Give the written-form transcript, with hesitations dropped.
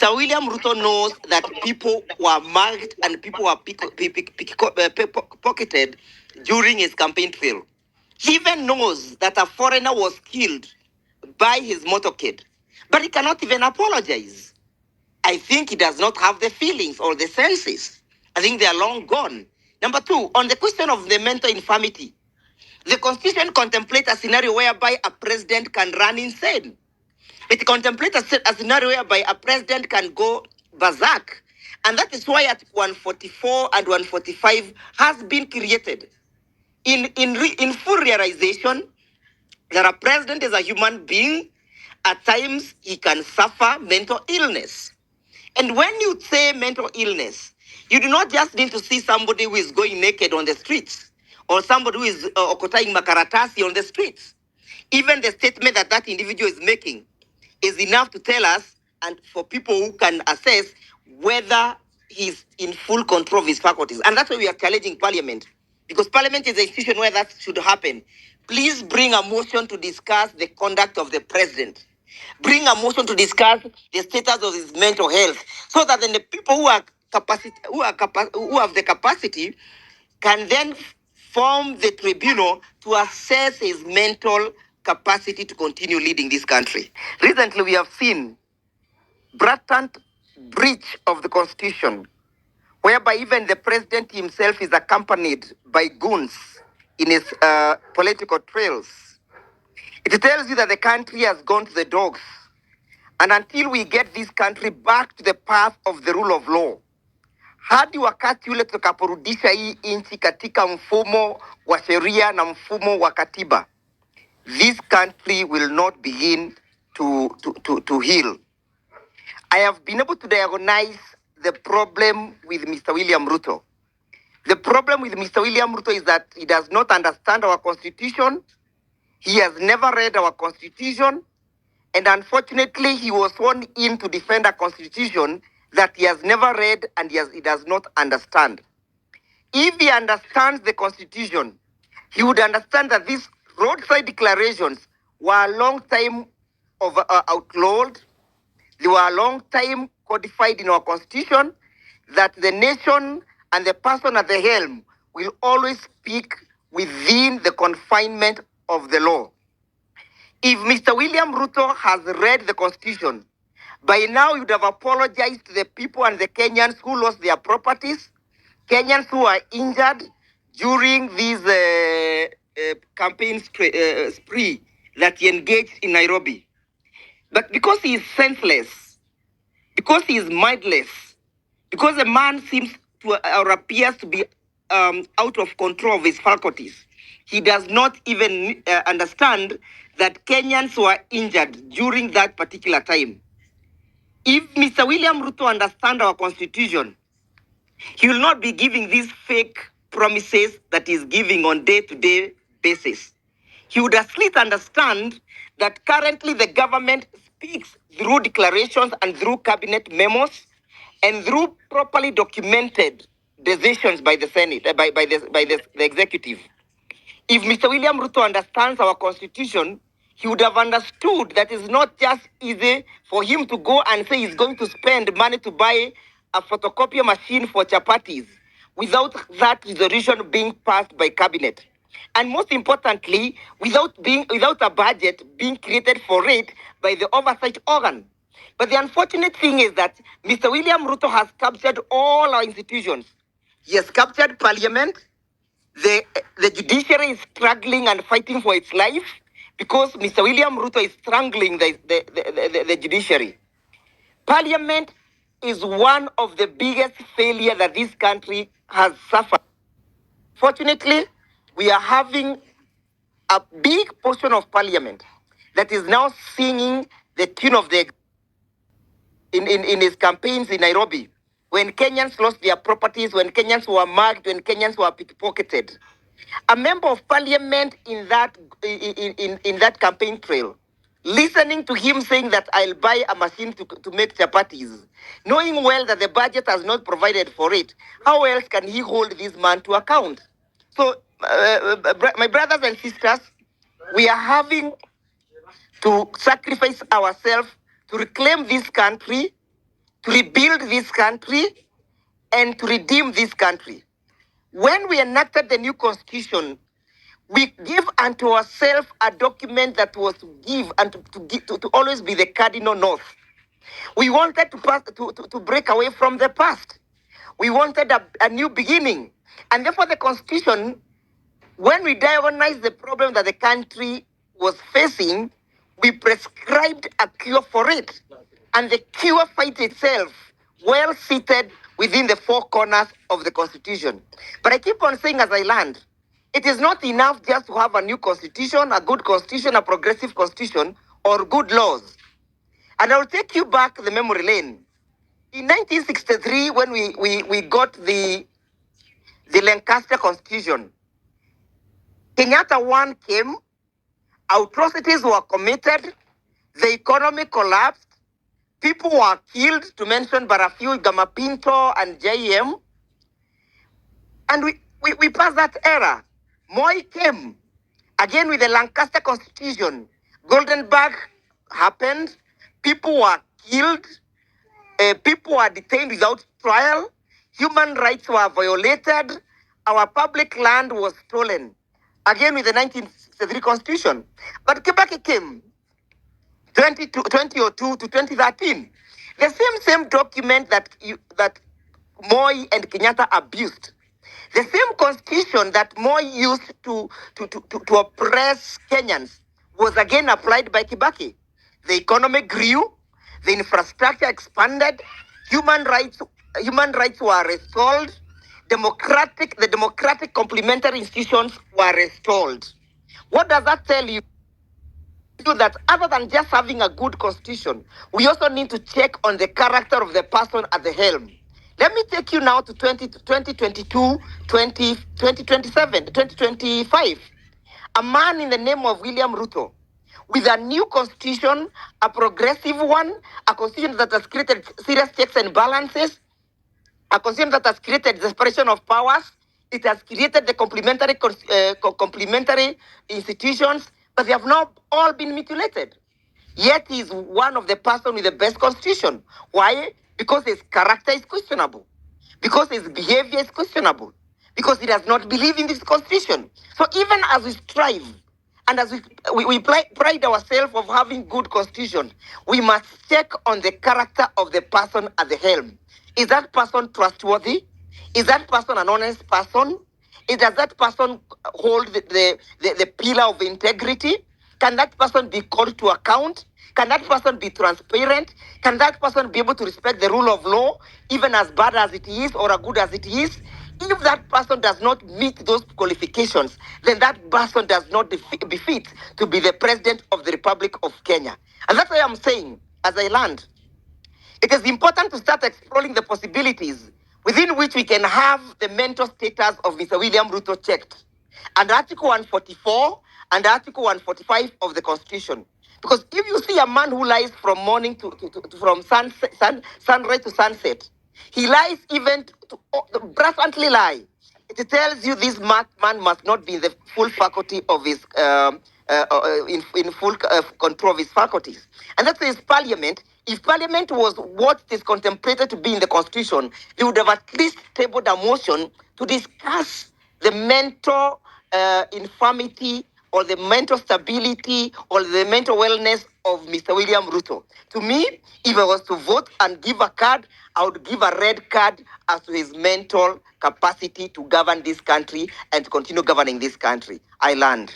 Sir William Ruto knows that people were mugged and people were pocketed during his campaign trail. He even knows that a foreigner was killed by his motorcade, but he cannot even apologize. I think he does not have the feelings or the senses. I think they are long gone. Number two, on the question of the mental infirmity, the Constitution contemplates a scenario whereby a president can run insane. It contemplates a scenario whereby a president can go berserk. And that is why Article 144 and 145 has been created. In full realization that a president is a human being, at times he can suffer mental illness. And when you say mental illness, you do not just need to see somebody who is going naked on the streets or somebody who is occupying makaratasi on the streets. Even the statement that that individual is making is enough to tell us and for people who can assess whether he's in full control of his faculties. And that's why we are challenging Parliament, because Parliament is an institution where that should happen. Please bring a motion to discuss the conduct of the president. Bring a motion to discuss the status of his mental health, so that then the people who have the capacity can then form the tribunal to assess his mental capacity to continue leading this country. Recently, we have seen blatant breach of the constitution, whereby even the president himself is accompanied by goons in his political trails. It tells you that the country has gone to the dogs. And until we get this country back to the path of the rule of law, hadi wakati ule tutakaporudisha hii nchi katika mfumo wa sheria na mfumo wa katiba, this country will not begin to heal. I have been able to diagnose the problem with Mr. William Ruto. The problem with Mr. William Ruto is that he does not understand our constitution. He has never read our constitution. And unfortunately, he was sworn in to defend a constitution that he has never read and he does not understand. If he understands the constitution, he would understand that these roadside declarations were a long time outlawed. They were a long time codified in our constitution, that the nation and the person at the helm will always speak within the confinement of the law. If Mr. William Ruto has read the constitution, by now you'd have apologized to the people and the Kenyans who lost their properties, Kenyans who are injured during these campaign spree that he engaged in Nairobi. But because he is senseless, because he is mindless, because the man seems to or appears to be out of control of his faculties, he does not even understand that Kenyans were injured during that particular time. If Mr. William Ruto understands our constitution, he will not be giving these fake promises that he's giving on day-to-day basis. He would at least understand that currently the government speaks through declarations and through cabinet memos and through properly documented decisions by the Senate, by the executive. If Mr. William Ruto understands our constitution, he would have understood that it's not just easy for him to go and say he's going to spend money to buy a photocopier machine for chapatis without that resolution being passed by cabinet. And most importantly, without a budget being created for it by the oversight organ. But the unfortunate thing is that Mr. William Ruto has captured all our institutions. He has captured parliament. The judiciary is struggling and fighting for its life because Mr. William Ruto is strangling the judiciary. Parliament is one of the biggest failures that this country has suffered. Fortunately, we are having a big portion of parliament that is now singing the tune of the in his campaigns in Nairobi, when Kenyans lost their properties, when Kenyans were mugged, when Kenyans were pickpocketed. A member of parliament in that campaign trail, listening to him saying that I'll buy a machine to make chapatis, knowing well that the budget has not provided for it, how else can he hold this man to account? So, my brothers and sisters, we are having to sacrifice ourselves to reclaim this country to rebuild this country and to redeem this country. When we enacted the new constitution, we give unto ourselves a document that was to give and to always be the cardinal north. We wanted to break away from the past. We wanted a new beginning. And therefore the constitution, when we diagnosed the problem that the country was facing, we prescribed a cure for it. And the cure fight itself, well seated within the four corners of the constitution. But I keep on saying as I land, it is not enough just to have a new constitution, a good constitution, a progressive constitution, or good laws. And I'll take you back the memory lane. In 1963, when we got the Lancaster Constitution, Kenyatta 1 came, atrocities were committed, the economy collapsed, people were killed, to mention but a few, Gamapinto and JM. And we passed that era. Moi came, again with the Lancaster Constitution. Goldenberg happened, people were killed, people were detained without trial, human rights were violated, our public land was stolen. Again with the 1963 Constitution. But Kibaki came 2002 to 2013. The same document that Moi and Kenyatta abused. The same constitution that Moi used to oppress Kenyans was again applied by Kibaki. The economy grew, the infrastructure expanded, human rights were restored, the democratic complementary institutions were restored. What does that tell you? That other than just having a good constitution, we also need to check on the character of the person at the helm. Let me take you now to 2022, 2027, 2025. A man in the name of William Ruto, with a new constitution, a progressive one, a constitution that has created serious checks and balances, a constitution that has created the separation of powers. It has created the complementary institutions, but they have not all been mutilated. Yet he is one of the person with the best constitution. Why? Because his character is questionable. Because his behavior is questionable. Because he does not believe in this constitution. So even as we strive, and as we pride ourselves of having good constitution, we must check on the character of the person at the helm. Is that person trustworthy? Is that person an honest person? Does that person hold the pillar of integrity? Can that person be called to account? Can that person be transparent? Can that person be able to respect the rule of law, even as bad as it is or as good as it is? If that person does not meet those qualifications, then that person does not befit to be the president of the Republic of Kenya. And that's why I'm saying, as I land, it is important to start exploring the possibilities within which we can have the mental status of Mr. William Ruto checked. And Article 144 and Article 145 of the Constitution. Because if you see a man who lies from morning from sunrise to sunset, he lies even to blatantly lie. It tells you this man must not be in the full faculty of his in full control of his faculties. And that's his parliament. If parliament was what is contemplated to be in the constitution, they would have at least tabled a motion to discuss the mental infirmity or the mental stability or the mental wellness of Mr. William Ruto. To me, if I was to vote and give a card, I would give a red card as to his mental capacity to govern this country and to continue governing this country. I land.